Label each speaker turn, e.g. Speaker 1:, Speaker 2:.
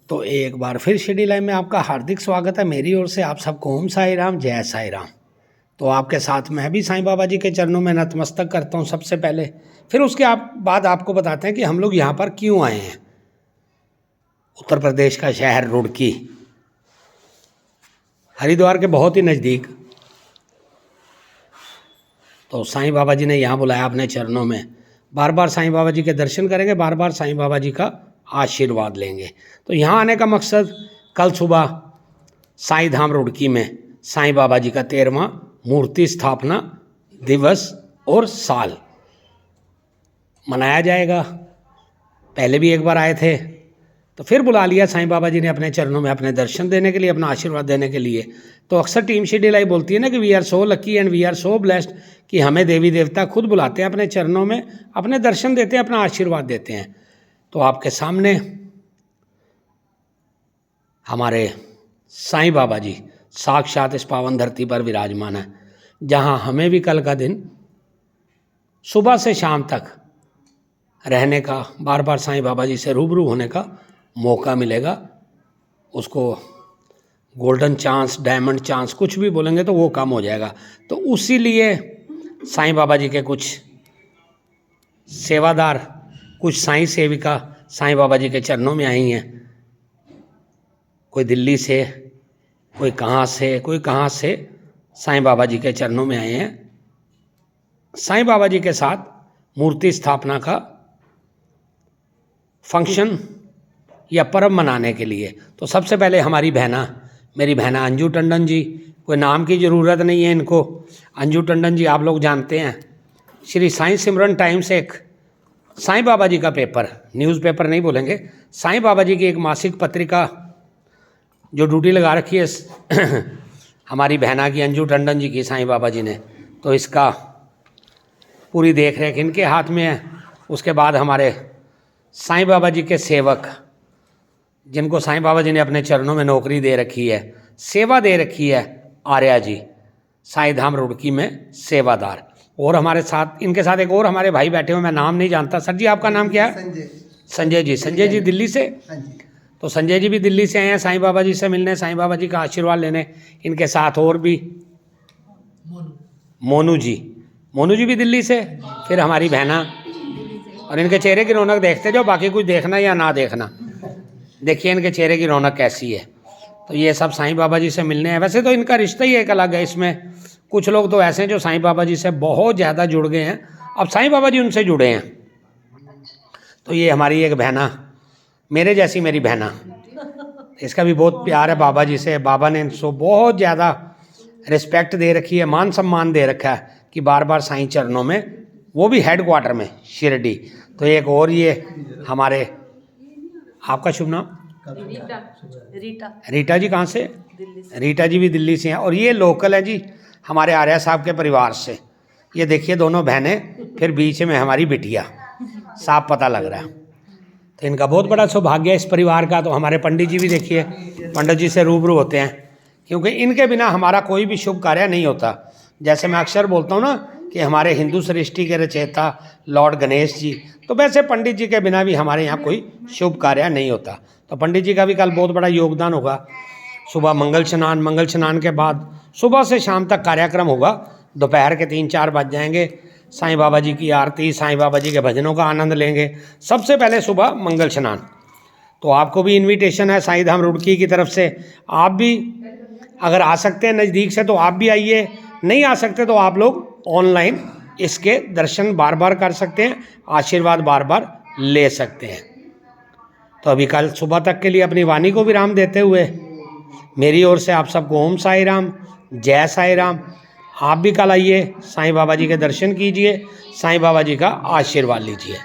Speaker 1: तो एक बार फिर शिरडी लाइव में आपका हार्दिक स्वागत है मेरी ओर से। आप सबको ओम साई राम, जय साई राम। तो आपके साथ मैं भी साईं बाबा जी के चरणों में नतमस्तक करता हूँ सबसे पहले। फिर उसके बाद आपको बताते हैं कि हम लोग यहाँ पर क्यों आए हैं। उत्तर प्रदेश का शहर रुड़की, हरिद्वार के बहुत ही नज़दीक। तो साईं बाबा जी ने यहाँ बुलाया अपने चरणों में। बार बार साईं बाबा जी के दर्शन करेंगे, बार बार साईं बाबा जी का आशीर्वाद लेंगे। तो यहाँ आने का मकसद, कल सुबह साईं धाम रुड़की में साईं बाबा जी का 13वां मूर्ति स्थापना दिवस और साल मनाया जाएगा। पहले भी एक बार आए थे, तो फिर बुला लिया साईं बाबा जी ने अपने चरणों में अपने दर्शन देने के लिए, अपना आशीर्वाद देने के लिए। तो अक्सर टीम शिरडी लाइव बोलती है ना कि we are so lucky and we are so blessed कि हमें देवी देवता खुद बुलाते हैं अपने चरणों में, अपने दर्शन देते हैं, अपना आशीर्वाद देते हैं। तो आपके सामने हमारे साईं बाबा जी साक्षात इस पावन धरती पर विराजमान है, जहाँ हमें भी कल का दिन सुबह से शाम तक रहने का, बार बार साईं बाबा जी से रूबरू होने का मौका मिलेगा। उसको गोल्डन चांस, डायमंड चांस, कुछ भी बोलेंगे तो वो कम हो जाएगा। तो उसी लिए साईं बाबा जी के कुछ सेवादार, कुछ साईं सेविका साईं बाबा जी के चरणों में आई हैं। कोई दिल्ली से, कोई कहाँ से, कोई कहाँ से साईं बाबा जी के चरणों में आए हैं साईं बाबा जी के साथ मूर्ति स्थापना का फंक्शन या पर्व मनाने के लिए। तो सबसे पहले हमारी बहना, मेरी बहना अंजू टंडन जी, कोई नाम की ज़रूरत नहीं है इनको। अंजू टंडन जी आप लोग जानते हैं, श्री साईं सिमरन टाइम्स एक साईं बाबा जी का पेपर, न्यूज़पेपर नहीं बोलेंगे, साईं बाबा जी की एक मासिक पत्रिका जो ड्यूटी लगा रखी है हमारी बहना की, अंजू टंडन जी की, साईं बाबा जी ने। तो इसका पूरी देख रेख इनके हाथ में है। उसके बाद हमारे साईं बाबा जी के सेवक, जिनको साईं बाबा जी ने अपने चरणों में नौकरी दे रखी है, सेवा दे रखी है, आर्या जी साईं धाम रुड़की में सेवादार। और हमारे साथ, इनके साथ एक और हमारे भाई बैठे हुए, मैं नाम नहीं जानता। सर जी आपका नाम क्या है? संजय जी। संजय जी दिल्ली से? तो संजय जी भी दिल्ली से आए हैं साईं बाबा जी से मिलने, साईं बाबा जी का आशीर्वाद लेने। इनके साथ और भी मोनू जी, मोनू जी भी दिल्ली से। फिर हमारी बहना, और इनके चेहरे की रौनक देखते जाओ, बाकी कुछ देखना या ना देखना, देखिए इनके चेहरे की रौनक कैसी है। तो ये सब साईं बाबा जी से मिलने हैं। वैसे तो इनका रिश्ता ही एक अलग है। इसमें कुछ लोग तो ऐसे हैं जो साईं बाबा जी से बहुत ज़्यादा जुड़ गए हैं, अब साईं बाबा जी उनसे जुड़े हैं। तो ये हमारी एक बहना, मेरे जैसी मेरी बहना, इसका भी बहुत प्यार है बाबा जी से। बाबा ने इनको बहुत ज़्यादा रिस्पेक्ट दे रखी है, मान सम्मान दे रखा है कि बार बार साईं चरणों में, वो भी हेड क्वार्टर में शिरडी। तो एक और ये हमारे, आपका शुभ नाम? रीटा जी कहाँ से? रीटा जी भी दिल्ली से हैं। और ये लोकल है जी हमारे आर्या साहब के परिवार से। ये देखिए दोनों बहनें, फिर बीच में हमारी बिटिया, साफ पता लग रहा है। तो इनका बहुत बड़ा सौभाग्य है इस परिवार का। तो हमारे पंडित जी भी देखिए, पंडित जी से रूबरू होते हैं, क्योंकि इनके बिना हमारा कोई भी शुभ कार्य नहीं होता। जैसे मैं अक्सर बोलता हूँ ना कि हमारे हिंदू सृष्टि के रचयिता लॉर्ड गणेश जी, तो वैसे पंडित जी के बिना भी हमारे यहाँ कोई शुभ कार्य नहीं होता। तो पंडित जी का भी कल बहुत बड़ा योगदान होगा। सुबह मंगल स्नान के बाद सुबह से शाम तक कार्यक्रम होगा। दोपहर के 3-4 बज जाएंगे, साईं बाबा जी की आरती, साईं बाबा जी के भजनों का आनंद लेंगे। सबसे पहले सुबह मंगल स्नान। तो आपको भी इनविटेशन है साईं धाम रुड़की की तरफ से। आप भी अगर आ सकते हैं नज़दीक से तो आप भी आइए, नहीं आ सकते तो आप लोग ऑनलाइन इसके दर्शन बार बार कर सकते हैं, आशीर्वाद बार बार ले सकते हैं। तो अभी कल सुबह तक के लिए अपनी वाणी को विराम देते हुए मेरी ओर से आप सबको ओम साई राम, जय साई राम। आप भी कल आइए, साईं बाबा जी के दर्शन कीजिए, साईं बाबा जी का आशीर्वाद लीजिए।